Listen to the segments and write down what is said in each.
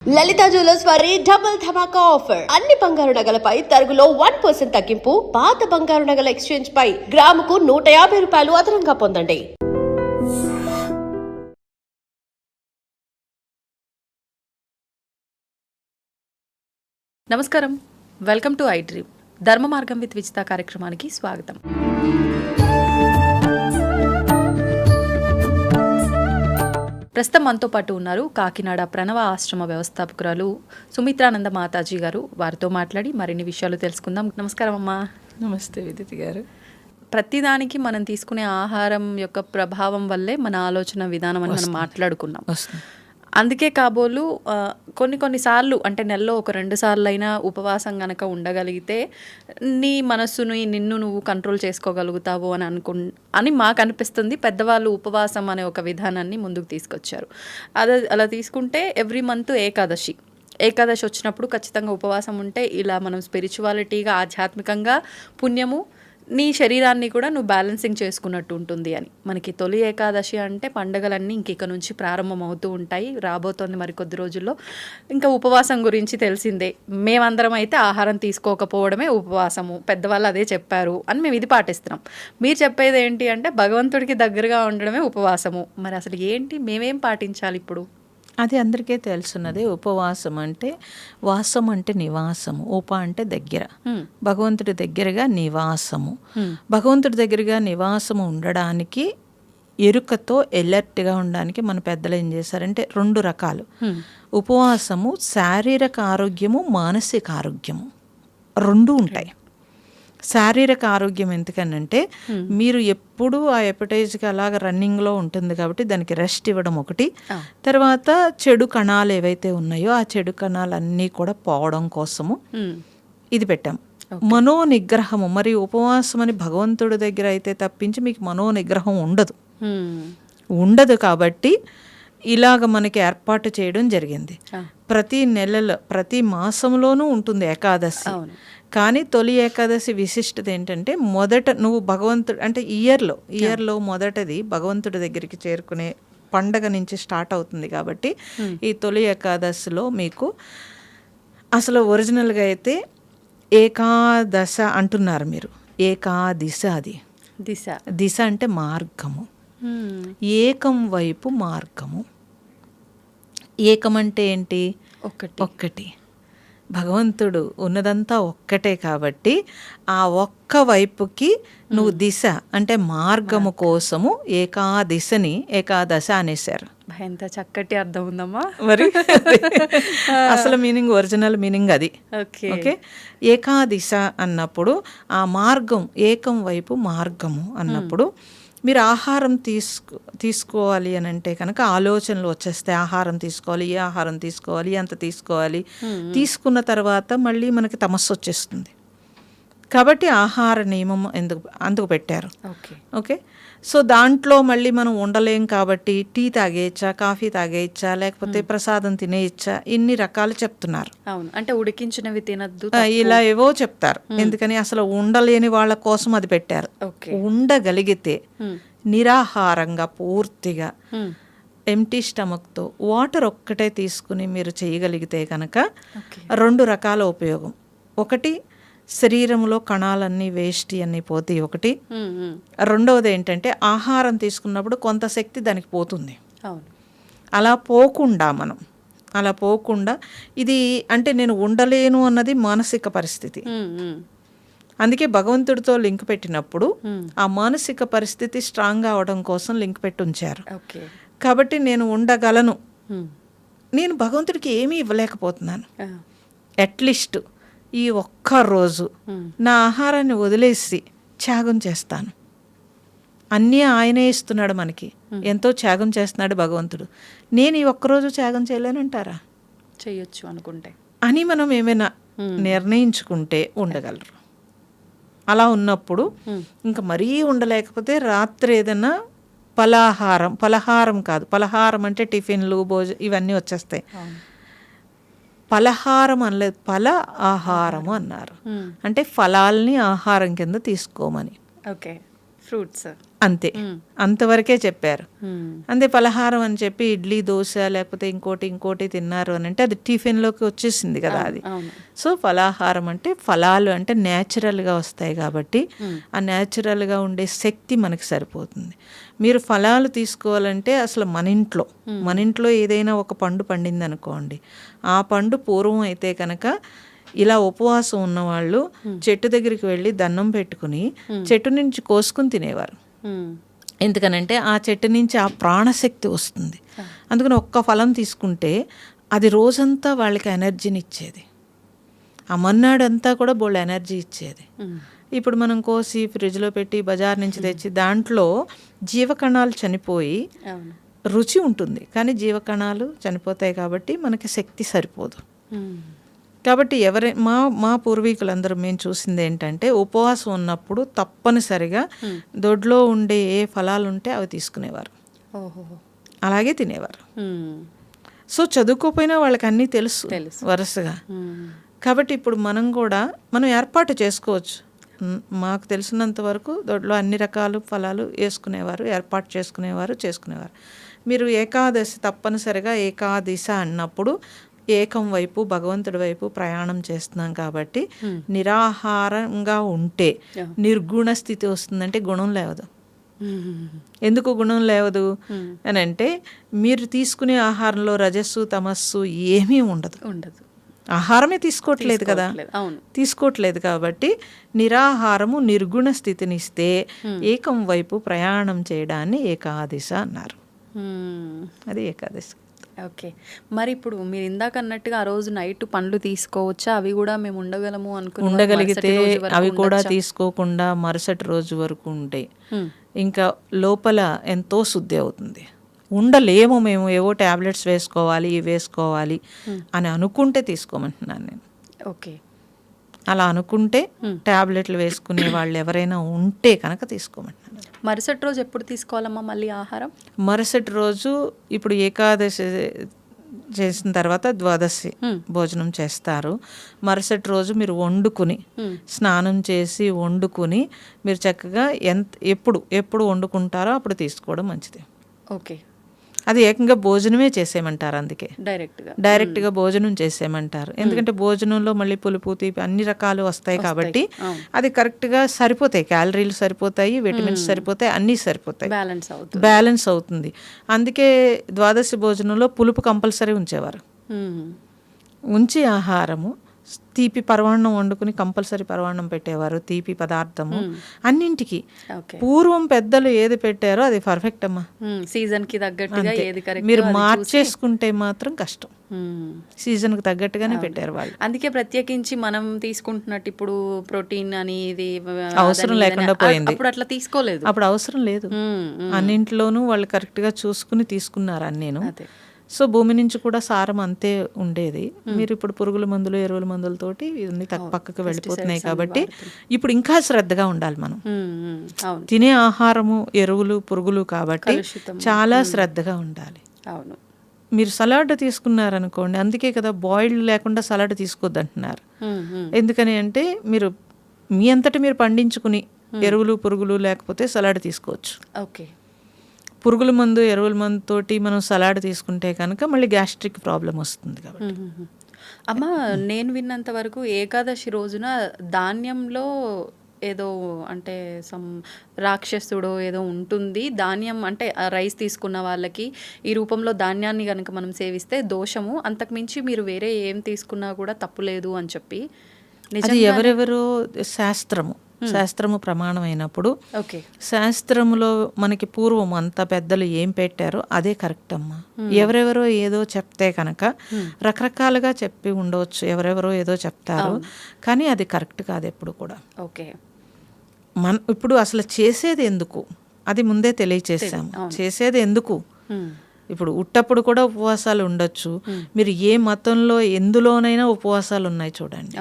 లలిత jewellers వారి double ధమాకా offer. అన్ని బంగారు నగలపై తరుగులో 1% తగ్గింపు. పాత బంగారు నగల ఎక్స్చేంజ్ పై గ్రాముకు 150 రూపాయలు అదనంగా పొందండి. నమస్కారం, వెల్కమ్ టు ఐ డ్రీమ్. ధర్మ మార్గం విత్ విజిత కార్యక్రమానికి స్వాగతం. ప్రస్తుతం మనతో పాటు ఉన్నారు కాకినాడ ప్రణవ ఆశ్రమ వ్యవస్థాపకురాలు సుమిత్రానంద మాతాజీ గారు. వారితో మాట్లాడి మరిన్ని విషయాలు తెలుసుకుందాం. నమస్కారం అమ్మా. నమస్తే విదితి గారు. ప్రతిదానికి మనం తీసుకునే ఆహారం యొక్క ప్రభావం వల్లే మన ఆలోచన విధానం అని మనం మాట్లాడుకున్నాం. అందుకే కాబోలు కొన్నిసార్లు అంటే నెలలో ఒక 2 సార్లు అయినా ఉపవాసం గనక ఉండగలిగితే నీ మనస్సును నిన్ను నువ్వు కంట్రోల్ చేసుకోగలుగుతావు అని మాకు అనిపిస్తుంది. పెద్దవాళ్ళు ఉపవాసం అనే ఒక విధానాన్ని ముందుకు తీసుకొచ్చారు. అలా తీసుకుంటే ఎవ్రీ మంత్ ఏకాదశి వచ్చినప్పుడు ఖచ్చితంగా ఉపవాసం ఉంటే ఇలా మనం స్పిరిచువాలిటీగా ఆధ్యాత్మికంగా పుణ్యము నీ శరీరాన్ని కూడా నువ్వు బ్యాలెన్సింగ్ చేసుకున్నట్టు ఉంటుంది అని. మనకి తొలి ఏకాదశి అంటే పండగలన్నీ ఇంక నుంచి ప్రారంభం అవుతూ ఉంటాయి. రాబోతోంది మరికొద్ది రోజుల్లో. ఇంకా ఉపవాసం గురించి తెలిసిందే. మేమందరం అయితే ఆహారం తీసుకోకపోవడమే ఉపవాసము, పెద్దవాళ్ళు అదే చెప్పారు అని మేము ఇది పాటిస్తున్నాం. మీరు చెప్పేది ఏంటి అంటే భగవంతుడికి దగ్గరగా ఉండడమే ఉపవాసము. మరి అసలు ఏంటి, మేమేం పాటించాలి ఇప్పుడు? అది అందరికీ తెలుసున్నది. ఉపవాసం అంటే వాసం అంటే నివాసము, ఉప అంటే దగ్గర, భగవంతుడి దగ్గరగా నివాసము. భగవంతుడి దగ్గరగా నివాసము ఉండడానికి ఎరుకతో ఎలర్ట్గా ఉండడానికి మన పెద్దలు ఏం చేశారంటే 2 రకాలు ఉపవాసము. శారీరక ఆరోగ్యము, మానసిక ఆరోగ్యము 2 ఉంటాయి. శారీరక ఆరోగ్యం ఎందుకనంటే మీరు ఎప్పుడూ ఆ ఎపటైజ్కి అలాగ రన్నింగ్లో ఉంటుంది కాబట్టి దానికి రెస్ట్ ఇవ్వడం ఒకటి. తర్వాత చెడు కణాలు ఏవైతే ఉన్నాయో ఆ చెడు కణాలన్నీ కూడా పోవడం కోసము ఇది పెట్టాం. మనోనిగ్రహము. మరి ఉపవాసం అని భగవంతుడి దగ్గర అయితే తప్పించి మీకు మనోనిగ్రహం ఉండదు కాబట్టి ఇలాగ మనకి ఏర్పాటు చేయడం జరిగింది. ప్రతి మాసంలోనూ ఉంటుంది ఏకాదశి. కానీ తొలి ఏకాదశి విశిష్టత ఏంటంటే మొదట నువ్వు భగవంతుడు అంటే ఇయర్లో మొదటది భగవంతుడి దగ్గరికి చేరుకునే పండగ నుంచి స్టార్ట్ అవుతుంది కాబట్టి ఈ తొలి ఏకాదశిలో మీకు అసలు ఒరిజినల్గా అయితే ఏకాదశ అంటున్నారు మీరు. ఏకాదిశ అది దిశ అంటే మార్గము. ఏకం వైపు మార్గము. ఏకం అంటే ఏంటి? ఒక్కటి. భగవంతుడు ఉన్నదంతా ఒక్కటే కాబట్టి ఆ ఒక్క వైపుకి నువ్వు దిశ అంటే మార్గము కోసము ఏకాదశ అనేసారు. ఎంత చక్కటి అర్థం ఉందమ్మా. మరి అసలు మీనింగ్, ఒరిజినల్ మీనింగ్ అది. ఓకే. ఏకాదిశ అన్నప్పుడు ఆ మార్గం, ఏకం వైపు మార్గము అన్నప్పుడు మీరు ఆహారం తీసుకోవాలి అని అంటే కనుక ఆలోచనలు వచ్చేస్తే ఆహారం తీసుకోవాలి, ఏ ఆహారం తీసుకోవాలి, ఎంత తీసుకోవాలి, తీసుకున్న తర్వాత మళ్ళీ మనకి తమస్సు వచ్చేస్తుంది. కాబట్టి ఆహార నియమం అందుకు పెట్టారు. ఓకే. సో దాంట్లో మళ్ళీ మనం ఉండలేం కాబట్టి టీ తాగేయచ్చా, కాఫీ తాగేయచ్చా, లేకపోతే ప్రసాదం తినేయచ్చా, ఇన్ని రకాలు చెప్తున్నారు. అంటే ఉడికించినవి తినద్దు ఇలా ఏవో చెప్తారు. ఎందుకని అసలు ఉండలేని వాళ్ళ కోసం అది పెట్టారు. ఉండగలిగితే నిరాహారంగా పూర్తిగా ఎంటీ స్టమక్తో వాటర్ ఒక్కటే తీసుకుని మీరు చేయగలిగితే కనుక 2 రకాల ఉపయోగం. ఒకటి, శరీరంలో కణాలన్నీ వేస్ట్ అన్నీ పోతాయి ఒకటి. రెండవది ఏంటంటే ఆహారం తీసుకున్నప్పుడు కొంత శక్తి దానికి పోతుంది. అలా పోకుండా ఇది అంటే నేను ఉండలేను అన్నది మానసిక పరిస్థితి. అందుకే భగవంతుడితో లింక్ పెట్టినప్పుడు ఆ మానసిక పరిస్థితి స్ట్రాంగ్ అవడం కోసం లింక్ పెట్టి ఉంచారు. కాబట్టి నేను ఉండగలను, నేను భగవంతుడికి ఏమీ ఇవ్వలేకపోతున్నాను, అట్లీస్ట్ ఈ ఒక్క రోజు నా ఆహారాన్ని వదిలేసి త్యాగం చేస్తాను. అన్నీ ఆయనే ఇస్తున్నాడు మనకి, ఎంతో త్యాగం చేస్తున్నాడు భగవంతుడు. నేను ఈ ఒక్కరోజు త్యాగం చేయలేనంటారా? చేయొచ్చు అనుకుంటే అని మనం ఏమైనా నిర్ణయించుకుంటే ఉండగలరు. అలా ఉన్నప్పుడు ఇంకా మరీ ఉండలేకపోతే రాత్రి ఏదైనా పలహారం అంటే టిఫిన్లు, ఇవన్నీ వచ్చేస్తాయి. పలహారం అనలేదు, ఆహారము అన్నారు. అంటే ఫలాల్ని ఆహారం కింద తీసుకోమని. ఓకే. ఫ్రూట్స్ అంతే, అంతవరకే చెప్పారు. అంతే పలహారం అని చెప్పి ఇడ్లీ దోశ లేకపోతే ఇంకోటి తిన్నారు అని అంటే అది టిఫిన్లోకి వచ్చేసింది కదా అది. సో ఫలాహారం అంటే ఫలాలు అంటే న్యాచురల్గా వస్తాయి కాబట్టి ఆ న్యాచురల్గా ఉండే శక్తి మనకి సరిపోతుంది. మీరు ఫలాలు తీసుకోవాలంటే అసలు మన ఇంట్లో ఏదైనా ఒక పండు పండింది అనుకోండి, ఆ పండు పూర్వం అయితే కనుక ఇలా ఉపవాసం ఉన్నవాళ్ళు చెట్టు దగ్గరికి వెళ్ళి దండం పెట్టుకుని చెట్టు నుంచి కోసుకుని తినేవారు. ఎందుకనంటే ఆ చెట్టు నుంచి ఆ ప్రాణశక్తి వస్తుంది. అందుకని ఒక్క ఫలం తీసుకుంటే అది రోజంతా వాళ్ళకి ఎనర్జీని ఇచ్చేది, ఆ మన్నాడంతా కూడా బోల్డ్ ఎనర్జీ ఇచ్చేది. ఇప్పుడు మనం కోసి ఫ్రిడ్జ్లో పెట్టి బజార్ నుంచి తెచ్చి దాంట్లో జీవకణాలు చనిపోయి రుచి ఉంటుంది, కానీ జీవకణాలు చనిపోతాయి కాబట్టి మనకి శక్తి సరిపోదు. కాబట్టి మా పూర్వీకులందరూ మేము చూసింది ఏంటంటే ఉపవాసం ఉన్నప్పుడు తప్పనిసరిగా దొడ్లో ఉండే ఏ ఫలాలు ఉంటే అవి తీసుకునేవారు, అలాగే తినేవారు. సో చదువుకోపోయినా వాళ్ళకి అన్నీ తెలుసు వరుసగా. కాబట్టి ఇప్పుడు మనం ఏర్పాటు చేసుకోవచ్చు. మాకు తెలిసినంత వరకు దొడ్లో అన్ని రకాల ఫలాలు వేసుకునేవారు, ఏర్పాటు చేసుకునేవారు. మీరు ఏకాదశి తప్పనిసరిగా ఏకాదశ అన్నప్పుడు ఏకం వైపు భగవంతుడి వైపు ప్రయాణం చేస్తున్నాం కాబట్టి నిరాహారంగా ఉంటే నిర్గుణ స్థితి వస్తుందంటే గుణం లేవదు. ఎందుకు గుణం లేవదు అని అంటే మీరు తీసుకునే ఆహారంలో రజస్సు తమస్సు ఏమీ ఉండదు. ఆహారమే తీసుకోవట్లేదు కదా, తీసుకోవట్లేదు కాబట్టి నిరాహారము నిర్గుణ స్థితినిస్తే ఏకం వైపు ప్రయాణం చేయడాన్ని ఏకాదశి అన్నారు. అది ఏకాదశి. ఓకే, మరి ఇప్పుడు మీరు ఇందాక అన్నట్టుగా ఆ రోజు నైట్ పండ్లు తీసుకోవచ్చా? అవి కూడా మేము ఉండగలము ఉండగలిగితే అవి కూడా తీసుకోకుండా మరుసటి రోజు వరకు ఉంటాయి. ఇంకా లోపల ఎంతో శుద్ధి అవుతుంది. ఉండలేము మేము, ఏవో టాబ్లెట్స్ వేసుకోవాలి అని అనుకుంటే తీసుకోమంటున్నాను నేను. ఓకే, అలా అనుకుంటే టాబ్లెట్లు వేసుకునే వాళ్ళు ఎవరైనా ఉంటే కనుక తీసుకోమంటున్నాను. మరుసటి రోజు ఎప్పుడు తీసుకోవాలమ్మా మళ్ళీ ఆహారం? మరుసటి రోజు ఇప్పుడు ఏకాదశి చేసిన తర్వాత ద్వాదశి భోజనం చేస్తారు. మరుసటి రోజు మీరు వండుకుని స్నానం చేసి వండుకుని మీరు చక్కగా ఎప్పుడు వండుకుంటారో అప్పుడు తీసుకోవడం మంచిది. ఓకే, అది ఏకంగా భోజనమే చేసేయమంటారు. అందుకే డైరెక్ట్గా భోజనం చేసేయమంటారు. ఎందుకంటే భోజనంలో మళ్ళీ పులుపు తీపి అన్ని రకాలు వస్తాయి కాబట్టి అది కరెక్ట్గా సరిపోతాయి. క్యాలరీలు సరిపోతాయి, విటమిన్స్ సరిపోతాయి, అన్నీ సరిపోతాయి, బ్యాలెన్స్ అవుతుంది. అందుకే ద్వాదశి భోజనంలో పులుపు కంపల్సరీ ఉంచేవారు. ఉంచి ఆహారము తీపి పరవాన్నం వండుకుని కంపల్సరీ పరవాన్నం పెట్టేవారు. తీపి పదార్థము అన్నింటికి పూర్వం పెద్దలు ఏది పెట్టారో అది పర్ఫెక్ట్ అమ్మా. సీజన్ కి తగ్గట్టుగా ఏది కరెక్ట్. మీరు మార్చేసుకుంటే మాత్రం కష్టం. సీజన్ కి తగ్గట్టుగానే పెట్టారు వాళ్ళు. అందుకే ప్రత్యేకించి మనం తీసుకుంటున్నట్టు ఇప్పుడు ప్రోటీన్ అని ఇది అవసరం లేకుండా పోయింది. అప్పుడు అట్లా తీసుకోలేదు, అప్పుడు అవసరం లేదు. అన్నింటిలోనూ వాళ్ళు కరెక్ట్ గా చూసుకుని తీసుకున్నారు అన్నేను. సో భూమి నుంచి కూడా సారం అంతే ఉండేది. మీరు ఇప్పుడు పురుగుల మందులు ఎరువుల మందులతోటి ఇవన్నీ పక్కకు వెళ్ళిపోతున్నాయి కాబట్టి ఇప్పుడు ఇంకా శ్రద్ధగా ఉండాలి. మనం తినే ఆహారము ఎరువులు పురుగులు కాబట్టి చాలా శ్రద్ధగా ఉండాలి. మీరు సలాడ్ తీసుకున్నారనుకోండి, అందుకే కదా బాయిల్డ్ లేకుండా సలాడ్ తీసుకోవద్దు అంటున్నారు. ఎందుకని అంటే మీరు మీ అంతటి మీరు పండించుకుని ఎరువులు పురుగులు లేకపోతే సలాడ్ తీసుకోవచ్చు. ఓకే, పురుగుల మందు ఎరువుల మందు తోటి మనం సలాడ్ తీసుకుంటే కనుక మళ్ళీ గ్యాస్ట్రిక్ ప్రాబ్లం వస్తుంది. కాబట్టి అమ్మ నేను విన్నంత వరకు ఏకాదశి రోజున ధాన్యంలో ఏదో అంటే రాక్షసుడో ఏదో ఉంటుంది. ధాన్యం అంటే రైస్ తీసుకున్న వాళ్ళకి ఈ రూపంలో ధాన్యాన్ని కనుక మనం సేవిస్తే దోషము, అంతకుమించి మీరు వేరే ఏం తీసుకున్నా కూడా తప్పులేదు అని చెప్పి అది ఎవరెవరో శాస్త్రము ప్రమాణం అయినప్పుడు శాస్త్రములో మనకి పూర్వం అంత పెద్దలు ఏం పెట్టారో అదే కరెక్ట్ అమ్మా. ఎవరెవరో ఏదో చెప్తే కనుక రకరకాలుగా చెప్పి ఉండవచ్చు, ఎవరెవరో ఏదో చెప్తారు, కానీ అది కరెక్ట్ కాదు ఎప్పుడు కూడా. ఓకే, ఇప్పుడు అసలు చేసేది ఎందుకు అది ముందే తెలియచేసాము. చేసేది ఎందుకు? ఇప్పుడు ఉట్టప్పుడు కూడా ఉపవాసాలు ఉండొచ్చు. మీరు ఏ మతంలో ఎందులోనైనా ఉపవాసాలు ఉన్నాయి చూడండి.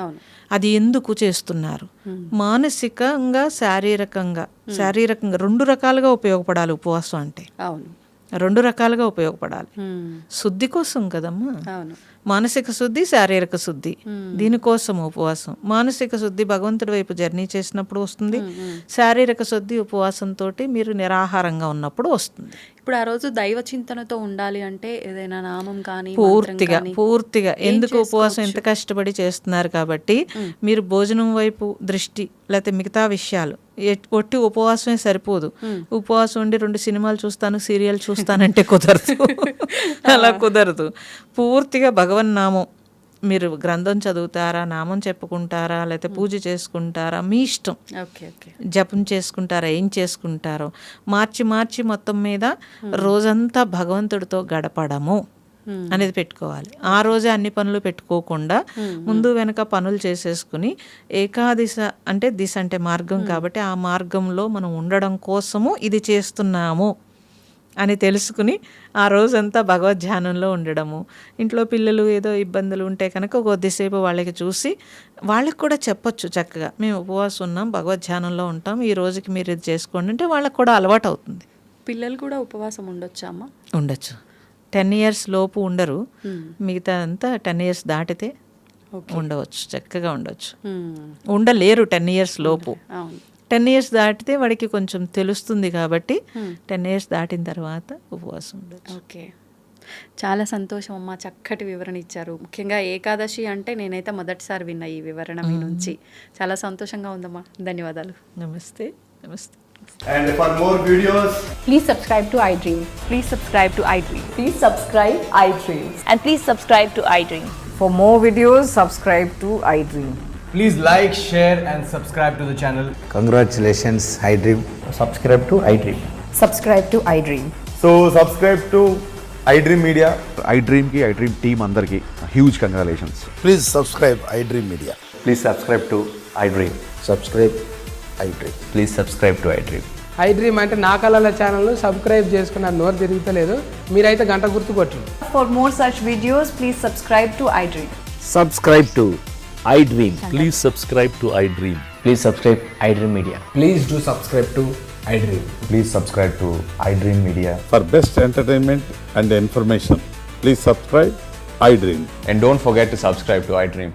అది ఎందుకు చేస్తున్నారు? మానసికంగా శారీరకంగా రెండు రకాలుగా ఉపయోగపడాలి ఉపవాసం అంటే. రెండు రకాలుగా ఉపయోగపడాలి. శుద్ధి కోసం కదమ్మా. మానసిక శుద్ధి, శారీరక శుద్ధి. దీనికోసం ఉపవాసం. మానసిక శుద్ధి భగవంతుడి వైపు జర్నీ చేసినప్పుడు వస్తుంది. శారీరక శుద్ధి ఉపవాసంతో మీరు నిరాహారంగా ఉన్నప్పుడు వస్తుంది. ఇప్పుడు ఆ రోజు దైవ చింతనతో ఉండాలి అంటే ఏదైనా నామం కానీ మంత్రం కానీ పూర్తిగా ఎందుకు ఉపవాసం ఎంత కష్టపడి చేస్తున్నారు కాబట్టి మీరు భోజనం వైపు దృష్టి, లేకపోతే మిగతా విషయాలు, ఒట్టి ఉపవాసమే సరిపోదు. ఉపవాసం ఉండి 2 సినిమాలు చూస్తాను, సీరియల్ చూస్తానంటే కుదరదు. అలా కుదరదు. పూర్తిగా భగవన్నామం, మీరు గ్రంథం చదువుతారా, నామం చెప్పుకుంటారా, లేకపోతే పూజ చేసుకుంటారా, మీ ఇష్టం. Okay okay. జపం చేసుకుంటారా, ఏం చేసుకుంటారో మార్చి మొత్తం మీద రోజంతా భగవంతుడితో గడపడము అనేది పెట్టుకోవాలి. ఆ రోజే అన్ని పనులు పెట్టుకోకుండా ముందు వెనక పనులు చేసేసుకుని ఏకాదిశ అంటే దిశ అంటే మార్గం కాబట్టి ఆ మార్గంలో మనం ఉండడం కోసము ఇది చేస్తున్నాము అని తెలుసుకుని ఆ రోజంతా భగవద్ధ్యానంలో ఉండడము. ఇంట్లో పిల్లలు ఏదో ఇబ్బందులు ఉంటే కనుక కొద్దిసేపు వాళ్ళకి చూసి వాళ్ళకి కూడా చెప్పొచ్చు చక్కగా, మేము ఉపవాసం ఉన్నాం, భగవద్ధ్యానంలో ఉంటాం, ఈ రోజుకి మీరు ఇది చేసుకోండి అంటే వాళ్ళకి కూడా అలవాటు అవుతుంది. పిల్లలు కూడా ఉపవాసం ఉండొచ్చా అమ్మ? ఉండొచ్చు. 10 years లోపు ఉండరు, మిగతా అంతా 10 years దాటితే ఉండవచ్చు, చక్కగా ఉండవచ్చు. ఉండలేరు 10 years లోపు. 10 years దాటితే వాడికి కొంచెం తెలుస్తుంది కాబట్టి 10 years దాటిన తర్వాత ఉపవాసం ఉండొచ్చు. ఓకే, చాలా సంతోషం అమ్మా, చక్కటి వివరణ ఇచ్చారు. ముఖ్యంగా ఏకాదశి అంటే నేనైతే మొదటిసారి విన్నా ఈ వివరణ మీ నుంచి. చాలా సంతోషంగా ఉందమ్మా, ధన్యవాదాలు. నమస్తే. నమస్తే. And for more videos, Please subscribe to iDream. Please subscribe to iDream. Please subscribe iDream. And please subscribe to iDream. For more videos, subscribe to iDream. please like, share and subscribe to the channel. Congratulations, iDream. Subscribe to iDream. Subscribe to iDream. So subscribe to iDream Media. iDream team andarki huge congratulations. Please subscribe iDream Media. Please subscribe to iDream. Subscribe iDream. Please subscribe to iDream. iDream అంటే నా కళల ఛానల్ను subscribe చేసుకున్న నోరు తిరుగుతలేదు, మీరైతే గంట గుర్తు కొట్టండి. For more such videos, please subscribe to iDream. Subscribe to iDream. Please subscribe to iDream. Please subscribe iDream Media. Please do subscribe to iDream. Please subscribe to iDream Media. For best entertainment and information, please subscribe iDream. And don't forget to subscribe to iDream.